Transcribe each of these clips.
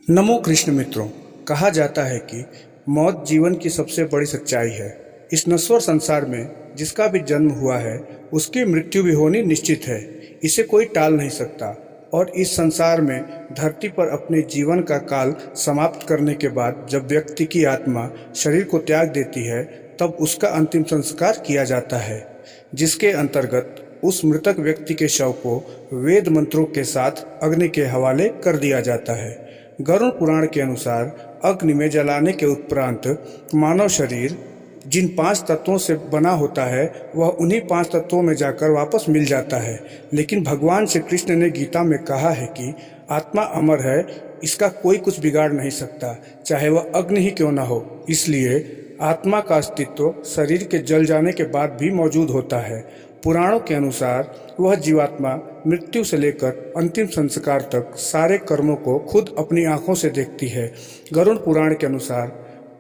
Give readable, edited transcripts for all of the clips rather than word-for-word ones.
नमो कृष्ण मित्रों। कहा जाता है कि मौत जीवन की सबसे बड़ी सच्चाई है। इस नश्वर संसार में जिसका भी जन्म हुआ है उसकी मृत्यु भी होनी निश्चित है। इसे कोई टाल नहीं सकता। और इस संसार में धरती पर अपने जीवन का काल समाप्त करने के बाद जब व्यक्ति की आत्मा शरीर को त्याग देती है तब उसका अंतिम संस्कार किया जाता है, जिसके अंतर्गत उस मृतक व्यक्ति के शव को वेद मंत्रों के साथ अग्नि के हवाले कर दिया जाता है। गरुड़ पुराण के अनुसार अग्नि में जलाने के उपरांत मानव शरीर जिन 5 तत्वों से बना होता है वह उन्हीं 5 तत्वों में जाकर वापस मिल जाता है। लेकिन भगवान श्री कृष्ण ने गीता में कहा है कि आत्मा अमर है, इसका कोई कुछ बिगाड़ नहीं सकता, चाहे वह अग्नि ही क्यों ना हो। इसलिए आत्मा का अस्तित्व शरीर के जल जाने के बाद भी मौजूद होता है। पुराणों के अनुसार वह जीवात्मा मृत्यु से लेकर अंतिम संस्कार तक सारे कर्मों को खुद अपनी आंखों से देखती है। गरुड़ पुराण के अनुसार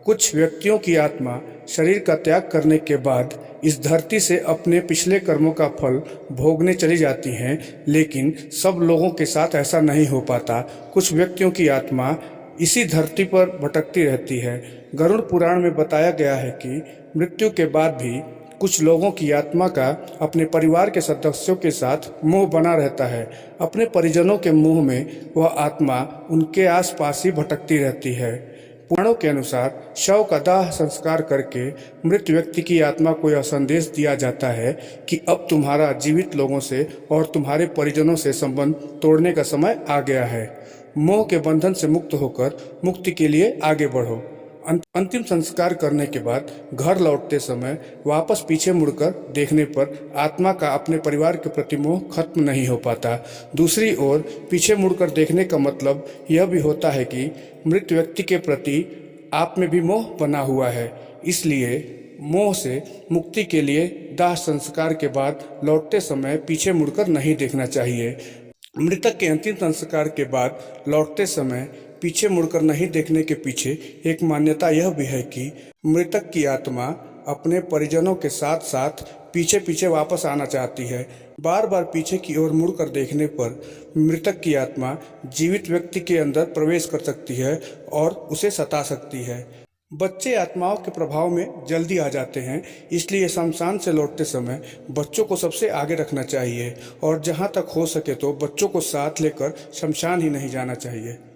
कुछ व्यक्तियों की आत्मा शरीर का त्याग करने के बाद इस धरती से अपने पिछले कर्मों का फल भोगने चली जाती हैं, लेकिन सब लोगों के साथ ऐसा नहीं हो पाता। कुछ व्यक्तियों की आत्मा इसी धरती पर भटकती रहती है। गरुड़ पुराण में बताया गया है कि मृत्यु के बाद भी कुछ लोगों की आत्मा का अपने परिवार के सदस्यों के साथ मोह बना रहता है। अपने परिजनों के मोह में वह आत्मा उनके आसपास ही भटकती रहती है। पुराणों के अनुसार शव का दाह संस्कार करके मृत व्यक्ति की आत्मा को यह संदेश दिया जाता है कि अब तुम्हारा जीवित लोगों से और तुम्हारे परिजनों से संबंध तोड़ने का समय आ गया है। मोह के बंधन से मुक्त होकर मुक्ति के लिए आगे बढ़ो। अंतिम संस्कार करने के बाद घर लौटते समय वापस पीछे मुड़कर देखने पर आत्मा का अपने परिवार के प्रति मोह खत्म नहीं हो पाता। दूसरी ओर पीछे मुड़कर देखने का मतलब यह भी होता है कि मृत व्यक्ति के प्रति आप में भी मोह बना हुआ है। इसलिए मोह से मुक्ति के लिए दाह संस्कार के बाद लौटते समय पीछे मुड़कर नहीं देखना चाहिए। मृतक के अंतिम संस्कार के बाद लौटते समय पीछे मुड़कर नहीं देखने के पीछे एक मान्यता यह भी है कि मृतक की आत्मा अपने परिजनों के साथ साथ पीछे पीछे वापस आना चाहती है। बार बार पीछे की ओर मुड़कर देखने पर मृतक की आत्मा जीवित व्यक्ति के अंदर प्रवेश कर सकती है और उसे सता सकती है। बच्चे आत्माओं के प्रभाव में जल्दी आ जाते हैं, इसलिए शमशान से लौटते समय बच्चों को सबसे आगे रखना चाहिए और जहां तक हो सके तो बच्चों को साथ लेकर शमशान ही नहीं जाना चाहिए।